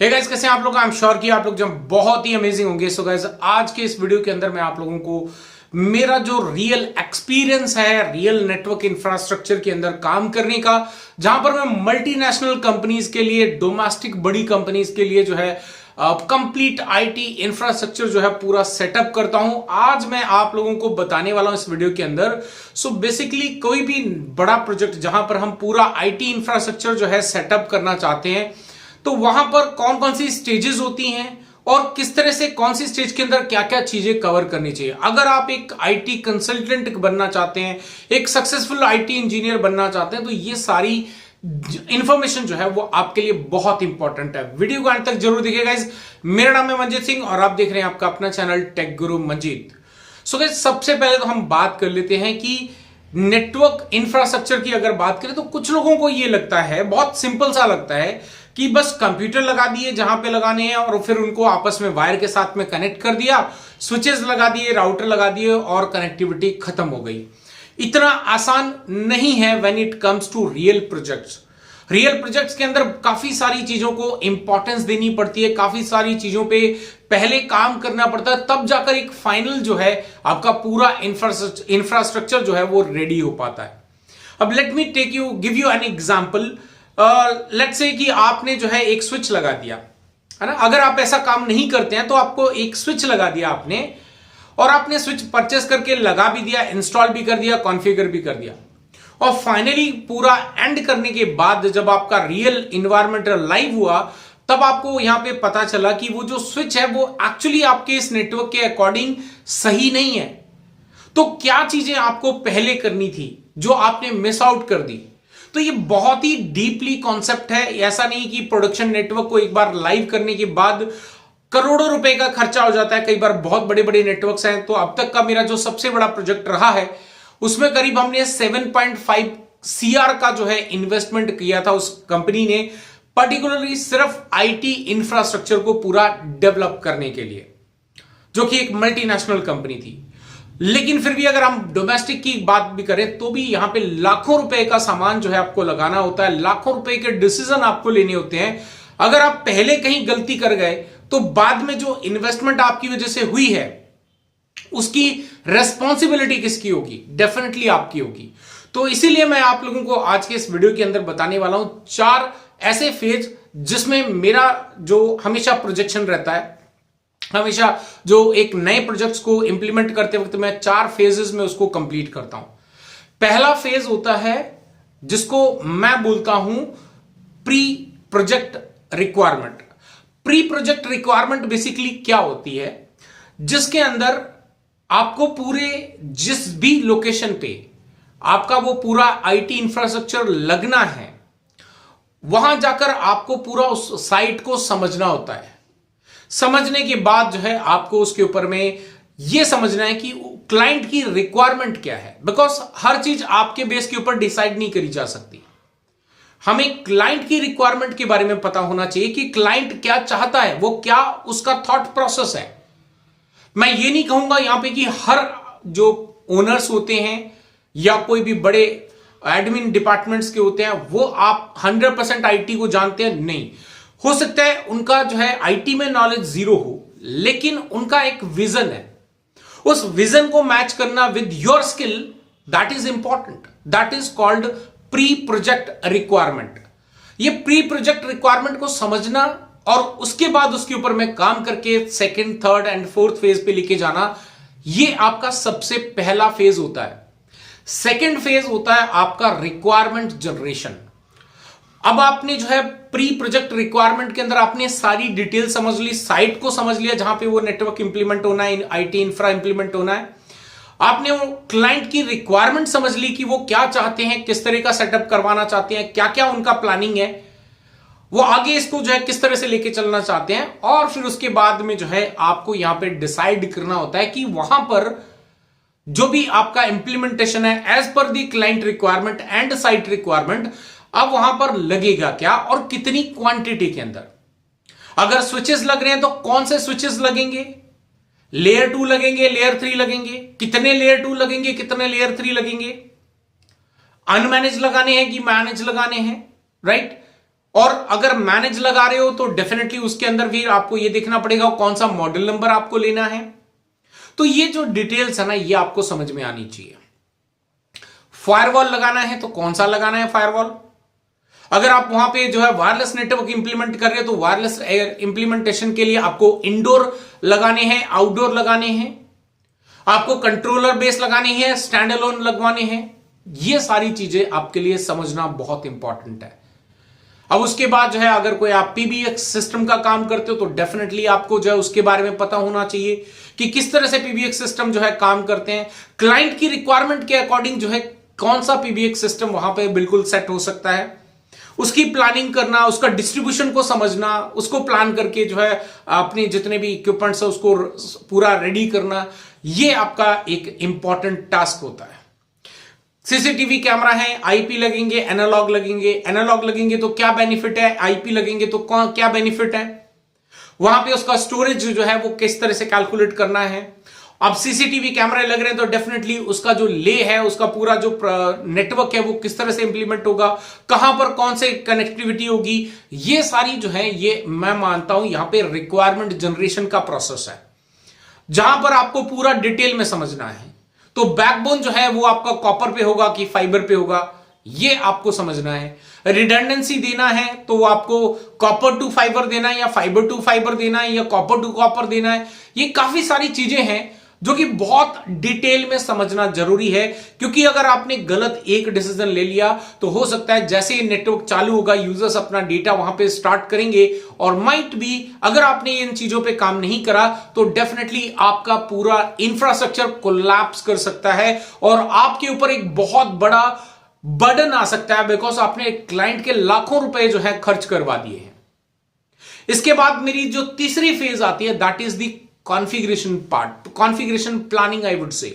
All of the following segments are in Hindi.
हे गाइस, कैसे हैं आप लोग? आई एम श्योर कि आप लोग जब बहुत ही अमेजिंग होंगे। सो गाइस, आज के इस वीडियो के अंदर मैं आप लोगों को मेरा जो रियल एक्सपीरियंस है रियल नेटवर्क इंफ्रास्ट्रक्चर के अंदर काम करने का, जहां पर मैं मल्टीनेशनल कंपनीज के लिए, डोमेस्टिक बड़ी कंपनीज के लिए जो है कंप्लीट आईटी इंफ्रास्ट्रक्चर जो है पूरा सेटअप करता हूं, आज मैं आप लोगों को बताने वाला हूं इस वीडियो के अंदर। सो बेसिकली कोई भी बड़ा प्रोजेक्ट जहां पर हम पूरा आईटी इंफ्रास्ट्रक्चर जो है सेटअप करना चाहते हैं, तो वहां पर कौन कौन सी स्टेजेस होती हैं और किस तरह से कौन सी स्टेज के अंदर क्या क्या चीजें कवर करनी चाहिए। अगर आप एक आईटी कंसल्टेंट बनना चाहते हैं, एक सक्सेसफुल आईटी इंजीनियर बनना चाहते हैं, तो ये सारी इंफॉर्मेशन जो है वो आपके लिए बहुत इंपॉर्टेंट है। वीडियो को अंत तक जरूर देखिएगा गाइस। मेरा नाम है मंजीत सिंह और आप देख रहे हैं आपका अपना चैनल टेक गुरु मंजीत। सो गाइस, सबसे पहले तो हम बात कर लेते हैं कि नेटवर्क इंफ्रास्ट्रक्चर की अगर बात करें तो कुछ लोगों को ये लगता है, बहुत सिंपल सा लगता है कि बस कंप्यूटर लगा दिए जहां पे लगाने हैं और फिर उनको आपस में वायर के साथ में कनेक्ट कर दिया, स्विचेस लगा दिए, राउटर लगा दिए और कनेक्टिविटी खत्म हो गई। इतना आसान नहीं है when it comes to real projects. Real projects के अंदर काफी सारी चीजों को इंपॉर्टेंस देनी पड़ती है, काफी सारी चीजों पे पहले काम करना पड़ता है, तब जाकर एक फाइनल जो है आपका पूरा इंफ्रास्ट्रक्चर जो है वो रेडी हो पाता है। अब let me give you an example. Let's say कि आपने जो है एक स्विच लगा दिया, है ना। अगर आप ऐसा काम नहीं करते हैं तो आपको एक स्विच लगा दिया आपने, और आपने स्विच परचेस करके लगा भी दिया, इंस्टॉल भी कर दिया, कॉन्फ़िगर भी कर दिया, और फाइनली पूरा एंड करने के बाद जब आपका रियल इन्वायरमेंट लाइव हुआ, तब आपको यहां पे पता चला कि वो जो स्विच है वो एक्चुअली आपके इस नेटवर्क के अकॉर्डिंग सही नहीं है। तो क्या चीजें आपको पहले करनी थी जो आपने मिस आउट कर दी? तो ये बहुत ही डीपली कॉन्सेप्ट है। ऐसा नहीं कि प्रोडक्शन नेटवर्क को एक बार लाइव करने के बाद करोड़ों रुपए का खर्चा हो जाता है। कई बार बहुत बड़े बड़े नेटवर्क्स हैं। तो अब तक का मेरा जो सबसे बड़ा प्रोजेक्ट रहा है उसमें करीब हमने 7.5 CR का जो है इन्वेस्टमेंट किया था उस कंपनी ने, पर्टिकुलरली सिर्फ आईटी इंफ्रास्ट्रक्चर को पूरा डेवलप करने के लिए, जो कि एक मल्टीनेशनल कंपनी थी। लेकिन फिर भी अगर हम डोमेस्टिक की बात भी करें तो भी यहां पे लाखों रुपए का सामान जो है आपको लगाना होता है, लाखों रुपए के डिसीजन आपको लेने होते हैं। अगर आप पहले कहीं गलती कर गए तो बाद में जो इन्वेस्टमेंट आपकी वजह से हुई है उसकी रेस्पॉन्सिबिलिटी किसकी होगी? डेफिनेटली आपकी होगी। तो इसीलिए मैं आप लोगों को आज के इस वीडियो के अंदर बताने वाला हूं 4 ऐसे फेज जिसमें मेरा जो हमेशा प्रोजेक्शन रहता है, हमेशा जो एक नए प्रोजेक्ट्स को इंप्लीमेंट करते वक्त मैं 4 फेजेस में उसको कंप्लीट करता हूं। पहला फेज होता है जिसको मैं बोलता हूं pre project requirement. Pre project requirement basically क्या होती है? जिसके अंदर आपको पूरे जिस भी लोकेशन पे आपका वो पूरा आईटी इंफ्रास्ट्रक्चर लगना है, वहां जाकर आपको पूरा उस साइट को समझना होता है। समझने के बाद जो है आपको उसके ऊपर में यह समझना है कि क्लाइंट की रिक्वायरमेंट क्या है, बिकॉज हर चीज आपके बेस के ऊपर डिसाइड नहीं करी जा सकती। हमें क्लाइंट की रिक्वायरमेंट के बारे में पता होना चाहिए कि क्लाइंट क्या चाहता है, वो क्या उसका थॉट प्रोसेस है। मैं ये नहीं कहूंगा यहां पे कि हर जो ओनर्स होते हैं या कोई भी बड़े एडमिन डिपार्टमेंट्स के होते हैं वो आप 100% आईटी को जानते हैं, नहीं। हो सकता है उनका जो है आईटी में नॉलेज 0 हो, लेकिन उनका एक विजन है। उस विजन को मैच करना with your skill, that is important. That is called pre project requirement. ये प्री प्रोजेक्ट रिक्वायरमेंट को समझना और उसके बाद उसके ऊपर में काम करके 2nd, 3rd and 4th phase पे लेके जाना, ये आपका सबसे पहला फेज होता है। 2nd फेज होता है आपका रिक्वायरमेंट जनरेशन। अब आपने जो है प्री प्रोजेक्ट रिक्वायरमेंट के अंदर आपने सारी डिटेल समझ ली, साइट को समझ लिया जहां पे वो नेटवर्क इंप्लीमेंट होना है, आईटी इंफ्रा इंप्लीमेंट होना है। आपने वो क्लाइंट की रिक्वायरमेंट समझ ली कि वो क्या चाहते हैं, किस तरह का सेटअप करवाना चाहते हैं, क्या क्या उनका प्लानिंग है, वो आगे इसको जो है किस तरह से लेके चलना चाहते हैं। और फिर उसके बाद में जो है आपको यहां पे डिसाइड करना होता है कि वहां पर जो भी आपका इंप्लीमेंटेशन है as per the client requirement and site requirement, अब वहां पर लगेगा क्या और कितनी क्वांटिटी के अंदर। अगर स्विचेस लग रहे हैं तो कौन से स्विचेस लगेंगे, लेयर 2 लगेंगे, लेयर 3 लगेंगे, कितने लेयर 2 लगेंगे, कितने लेयर 3 लगेंगे, अनमैनेज लगाने हैं कि मैनेज लगाने हैं, राइट। और अगर मैनेज लगा रहे हो तो डेफिनेटली उसके अंदर भी आपको ये देखना पड़ेगा कौन सा मॉडल नंबर आपको लेना है। तो ये जो डिटेल्स है ना, ये आपको समझ में आनी चाहिए। फायरवॉल लगाना है तो कौन सा लगाना है फायरवॉल। अगर आप वहां पे जो है वायरलेस नेटवर्क इंप्लीमेंट कर रहे हो तो वायरलेस इंप्लीमेंटेशन के लिए आपको इंडोर लगाने हैं, आउटडोर लगाने हैं, आपको कंट्रोलर बेस लगाने हैं, स्टैंड अलोन लगवाने हैं। ये सारी चीजें आपके लिए समझना बहुत इंपॉर्टेंट है। अब उसके बाद जो है अगर कोई आप पीबीएक्स सिस्टम का काम करते हो तो डेफिनेटली आपको जो है उसके बारे में पता होना चाहिए कि किस तरह से पीबीएक्स सिस्टम जो है काम करते हैं। क्लाइंट की रिक्वायरमेंट के अकॉर्डिंग जो है कौन सा पीबीएक्स सिस्टम वहां पे बिल्कुल सेट हो सकता है, उसकी प्लानिंग करना, उसका डिस्ट्रीब्यूशन को समझना, उसको प्लान करके जो है अपने जितने भी इक्विपमेंट्स है उसको पूरा रेडी करना, ये आपका एक इंपॉर्टेंट टास्क होता है। सीसीटीवी कैमरा है, आईपी लगेंगे, एनालॉग लगेंगे। एनालॉग लगेंगे तो क्या बेनिफिट है, आईपी लगेंगे तो क्या बेनिफिट है, वहां पे उसका स्टोरेज जो है वो किस तरह से कैलकुलेट करना है। अब सीसीटीवी कैमरे लग रहे हैं तो डेफिनेटली उसका जो ले है, उसका पूरा जो नेटवर्क है वो किस तरह से इंप्लीमेंट होगा, कहां पर कौन से कनेक्टिविटी होगी, ये सारी जो है ये मैं मानता हूं यहां पे रिक्वायरमेंट जनरेशन का प्रोसेस है जहां पर आपको पूरा डिटेल में समझना है। तो बैकबोन जो है वो आपका कॉपर पे होगा कि फाइबर पे होगा, ये आपको समझना है। रिडंडेंसी देना है तो वो आपको कॉपर टू फाइबर देना है या फाइबर टू फाइबर देना है या कॉपर टू कॉपर देना है। ये काफी सारी चीजें हैं जो कि बहुत डिटेल में समझना जरूरी है, क्योंकि अगर आपने गलत एक डिसीजन ले लिया तो हो सकता है जैसे ही नेटवर्क चालू होगा यूजर्स अपना डेटा वहां पे स्टार्ट करेंगे और माइट भी अगर आपने इन चीजों पे काम नहीं करा तो डेफिनेटली आपका पूरा इंफ्रास्ट्रक्चर कोलैप्स कर सकता है और आपके ऊपर एक बहुत बड़ा बर्डन आ सकता है, बिकॉज आपने क्लाइंट के लाखों रुपए जो है खर्च करवा दिए हैं। इसके बाद मेरी जो तीसरी फेज आती है that is the configuration part, configuration planning I would say.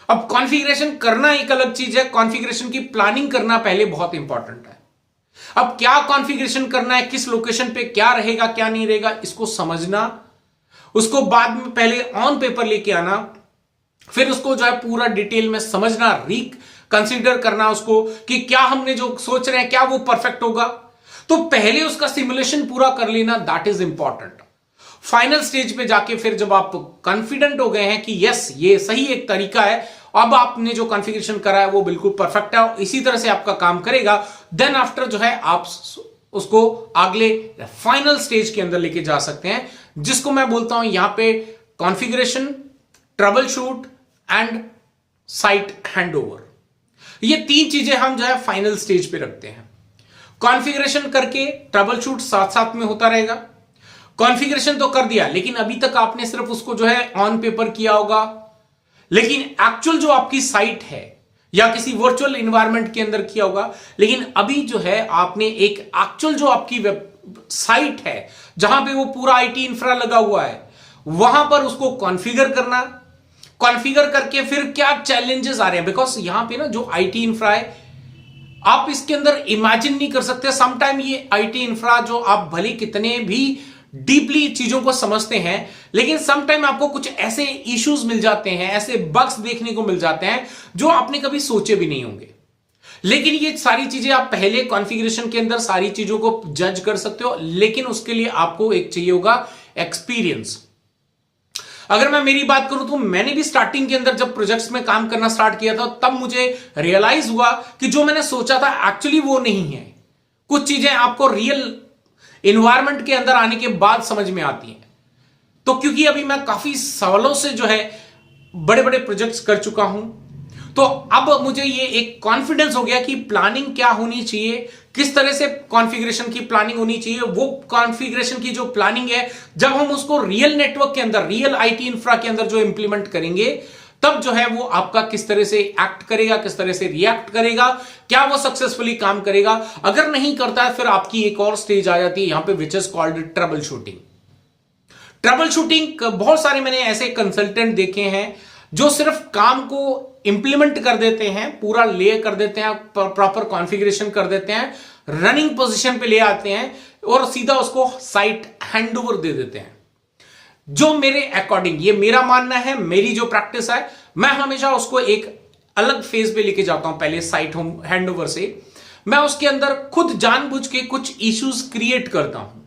अब कॉन्फ़िगरेशन करना एक अलग चीज है, कॉन्फ़िगरेशन की प्लानिंग करना पहले बहुत इंपॉर्टेंट है। अब क्या कॉन्फ़िगरेशन करना है, किस लोकेशन पे क्या रहेगा क्या नहीं रहेगा, इसको समझना, उसको बाद में पहले ऑन पेपर लेके आना, फिर उसको जो है पूरा डिटेल में समझना, कंसीडर करना उसको कि क्या हमने जो सोच रहे हैं क्या वो परफेक्ट होगा। तो पहले उसका सिमुलेशन पूरा कर लेना, that is important. Final stage पे जाके फिर जब आप कॉन्फिडेंट हो गए हैं कि यस ये सही एक तरीका है, अब आपने जो कॉन्फ़िगरेशन करा है वो बिल्कुल परफेक्ट है और इसी तरह से आपका काम करेगा, देन आफ्टर जो है आप उसको अगले फाइनल स्टेज के अंदर लेके जा सकते हैं, जिसको मैं बोलता हूं यहां पे configuration, trouble shoot and site handover. ये तीन चीजें हम जो है फाइनल स्टेज पे रखते हैं। कॉन्फ़िगरेशन करके ट्रबल शूट साथ साथ में होता रहेगा। कॉन्फ़िगरेशन तो कर दिया लेकिन अभी तक आपने सिर्फ उसको जो है ऑन पेपर किया होगा, लेकिन एक्चुअल जो आपकी साइट है या किसी वर्चुअल एनवायरनमेंट के अंदर किया होगा, लेकिन अभी जो है आपने एक एक्चुअल जो आपकी साइट है जहां पे वो पूरा आईटी इंफ्रा लगा हुआ है वहां पर उसको कॉन्फ़िगर करना, कॉन्फ़िगर करके फिर क्या चैलेंजेस आ रहे हैं, बिकॉज यहां पे ना जो आईटी इंफ्रा है आप इसके अंदर इमेजिन नहीं कर सकते। समटाइम ये आईटी इंफ्रा जो आप भले कितने भी डीपली चीजों को समझते हैं, लेकिन समटाइम आपको कुछ ऐसे इश्यूज मिल जाते हैं, ऐसे बग्स देखने को मिल जाते हैं जो आपने कभी सोचे भी नहीं होंगे। लेकिन ये सारी चीजें आप पहले कॉन्फ़िगरेशन के अंदर सारी चीजों को जज कर सकते हो, लेकिन उसके लिए आपको एक चाहिए होगा एक्सपीरियंस। अगर मैं मेरी बात करूं तो मैंने भी स्टार्टिंग के अंदर जब प्रोजेक्ट्स में काम करना स्टार्ट किया था तब मुझे रियलाइज हुआ कि जो मैंने सोचा था एक्चुअली वो नहीं है। कुछ चीजें आपको रियल इन्वायरमेंट के अंदर आने के बाद समझ में आती हैं। तो क्योंकि अभी मैं काफी सालों से जो है बड़े बड़े प्रोजेक्ट्स कर चुका हूं, तो अब मुझे ये एक कॉन्फिडेंस हो गया कि प्लानिंग क्या होनी चाहिए, किस तरह से कॉन्फ़िगरेशन की प्लानिंग होनी चाहिए। वो कॉन्फ़िगरेशन की जो प्लानिंग है जब हम उसको रियल नेटवर्क के अंदर, रियल आईटी इंफ्रा के अंदर जो इंप्लीमेंट करेंगे, तब जो है वो आपका किस तरह से एक्ट करेगा, किस तरह से रिएक्ट करेगा, क्या वो सक्सेसफुली काम करेगा। अगर नहीं करता है फिर आपकी एक और स्टेज आ जाती है यहां पे, which is called trouble shooting. Trouble shooting बहुत सारे मैंने ऐसे कंसल्टेंट देखे हैं जो सिर्फ काम को इंप्लीमेंट कर देते हैं, पूरा ले कर देते हैं, प्रॉपर कॉन्फ़िगरेशन कर देते हैं, रनिंग पोजीशन पे ले आते हैं और सीधा उसको साइट हैंडओवर दे देते हैं। जो मेरे अकॉर्डिंग, ये मेरा मानना है, मेरी जो प्रैक्टिस है, मैं हमेशा उसको एक अलग फेज पे लेके जाता हूं। पहले साइट होम हैंडओवर से मैं उसके अंदर खुद जानबूझ के कुछ इश्यूज क्रिएट करता हूं,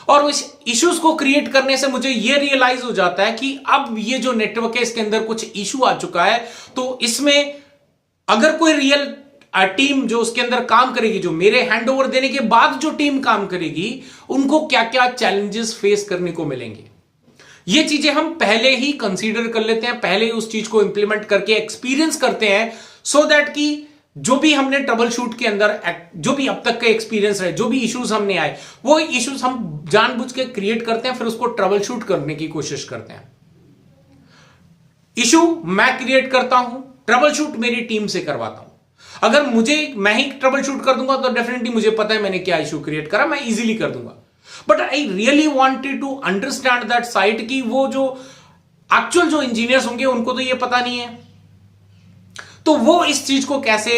और इस इश्यूज को क्रिएट करने से मुझे यह रियलाइज हो जाता है कि अब ये जो नेटवर्क है इसके अंदर कुछ इशू आ चुका है। तो इसमें अगर कोई रियल टीम जो उसके अंदर काम करेगी, जो मेरे हैंडओवर देने के बाद जो टीम काम करेगी, उनको क्या क्या चैलेंजेस फेस करने को मिलेंगे, ये चीजें हम पहले ही कंसीडर कर लेते हैं, पहले ही उस चीज को इंप्लीमेंट करके एक्सपीरियंस करते हैं, सो दैट कि जो भी हमने ट्रबल शूट के अंदर जो भी अब तक का एक्सपीरियंस है, जो भी इश्यूज हमने आए, वो इश्यूज हम जानबूझ के क्रिएट करते हैं, फिर उसको ट्रबल शूट करने की कोशिश करते हैं। इशू मैं क्रिएट करता हूं, ट्रबल शूट मेरी टीम से करवाता हूं। अगर मैं ही ट्रबल शूट कर दूंगा तो डेफिनेटली मुझे पता है मैंने क्या इशू क्रिएट करा, मैं इजीली कर दूंगा। But I really wanted to understand that site की वो जो एक्चुअल जो इंजीनियर्स होंगे उनको तो ये पता नहीं है, तो वो इस चीज को कैसे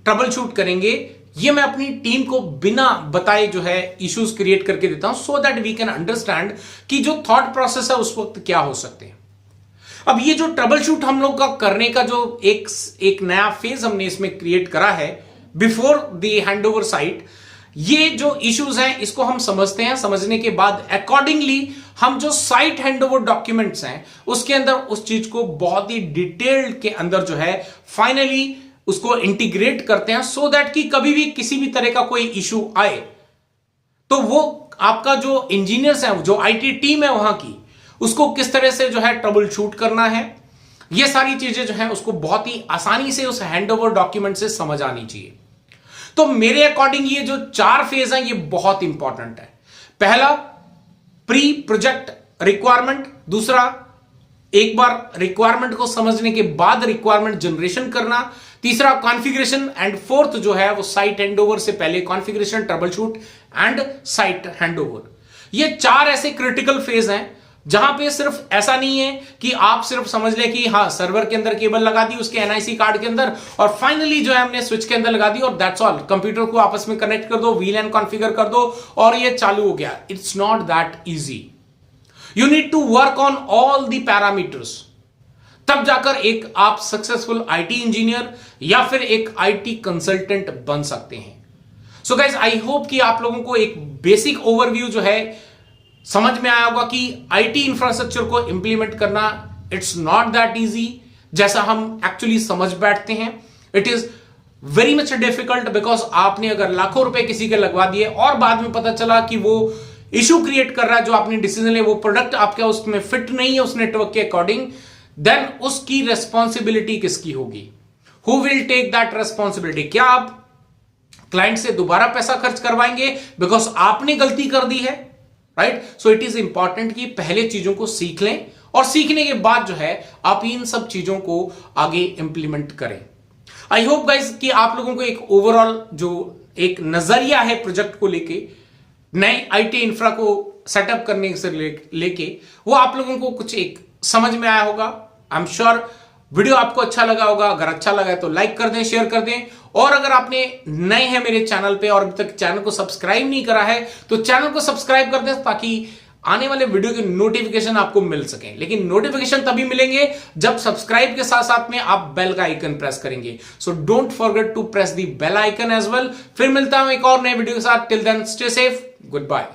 ट्रबल शूट करेंगे, ये मैं अपनी टीम को बिना बताए जो है इश्यूज क्रिएट करके देता हूं, so that we can understand कि जो थॉट प्रोसेस है उस वक्त क्या हो सकते हैं। अब ये जो ट्रबल शूट हम लोग का करने का जो एक नया फेज हमने इसमें क्रिएट करा है बिफोर द हैंडओवर साइट, ये जो इश्यूज हैं इसको हम समझते हैं। समझने के बाद अकॉर्डिंगली हम जो साइट हैंडओवर डॉक्यूमेंट्स हैं उसके अंदर उस चीज को बहुत ही डिटेल्ड के अंदर जो है फाइनली उसको इंटीग्रेट करते हैं, सो दैट कि कभी भी किसी भी तरह का कोई इशू आए तो वो आपका जो इंजीनियर्स है, जो आईटी टीम है वहां की, उसको किस तरह से जो है ट्रबल शूट करना है, ये सारी चीजें जो है उसको बहुत ही आसानी से उस हैंडओवर डॉक्यूमेंट से समझ आनी चाहिए। तो मेरे अकॉर्डिंग ये जो 4 फेज हैं ये बहुत इंपॉर्टेंट है। पहला प्री प्रोजेक्ट रिक्वायरमेंट, दूसरा एक बार रिक्वायरमेंट को समझने के बाद रिक्वायरमेंट जनरेशन करना, तीसरा कॉन्फ़िगरेशन, एंड फोर्थ जो है वो साइट हैंडओवर से पहले configuration, trouble shoot and site handover. ये 4 ऐसे क्रिटिकल फेज हैं जहां पे सिर्फ ऐसा नहीं है कि आप सिर्फ समझ ले कि हाँ सर्वर के अंदर केबल लगा दी उसके एनआईसी कार्ड के अंदर और फाइनली जो है हमने स्विच के अंदर लगा दी और दैट्स ऑल, कंप्यूटर को आपस में कनेक्ट कर दो, वीलैन कॉन्फ़िगर कर दो और ये चालू हो गया। It's not that easy. You need to work on all the parameters, तब जाकर एक आप सक्सेसफुल आईटी इंजीनियर या फिर एक आईटी कंसल्टेंट बन सकते हैं। सो गाइज आई होप कि आप लोगों को एक बेसिक ओवरव्यू जो है समझ में आया होगा कि आईटी इंफ्रास्ट्रक्चर को इंप्लीमेंट करना इट्स नॉट दैट इजी जैसा हम एक्चुअली समझ बैठते हैं। It is very much difficult because आपने अगर लाखों रुपए किसी के लगवा दिए और बाद में पता चला कि वो इशू क्रिएट कर रहा है, जो आपने डिसीजन लिया वो प्रोडक्ट आपके उसमें फिट नहीं है उस नेटवर्क के अकॉर्डिंग, देन उसकी रेस्पॉन्सिबिलिटी किसकी होगी? Who will take that responsibility? क्या आप क्लाइंट से दोबारा पैसा खर्च करवाएंगे बिकॉज आपने गलती कर दी है? Right, so it is important कि पहले चीजों को सीख लें और सीखने के बाद जो है आप इन सब चीजों को आगे इंप्लीमेंट करें। आई होप गाइज कि आप लोगों को एक ओवरऑल जो एक नजरिया है प्रोजेक्ट को लेके, नए आईटी इंफ्रा को सेटअप करने से लेके वो आप लोगों को कुछ एक समझ में आया होगा। आई एम श्योर वीडियो आपको अच्छा लगा होगा। अगर अच्छा लगा है तो लाइक कर दें, शेयर कर दें, और अगर आपने नए हैं मेरे चैनल पे और अभी तक चैनल को सब्सक्राइब नहीं करा है तो चैनल को सब्सक्राइब कर दें ताकि आने वाले वीडियो के नोटिफिकेशन आपको मिल सके। लेकिन नोटिफिकेशन तभी मिलेंगे जब सब्सक्राइब के साथ साथ में आप बेल का आइकन प्रेस करेंगे। So don't forget to press the bell icon as well. फिर मिलता हूं एक और नए वीडियो के साथ। Till then stay safe, good bye.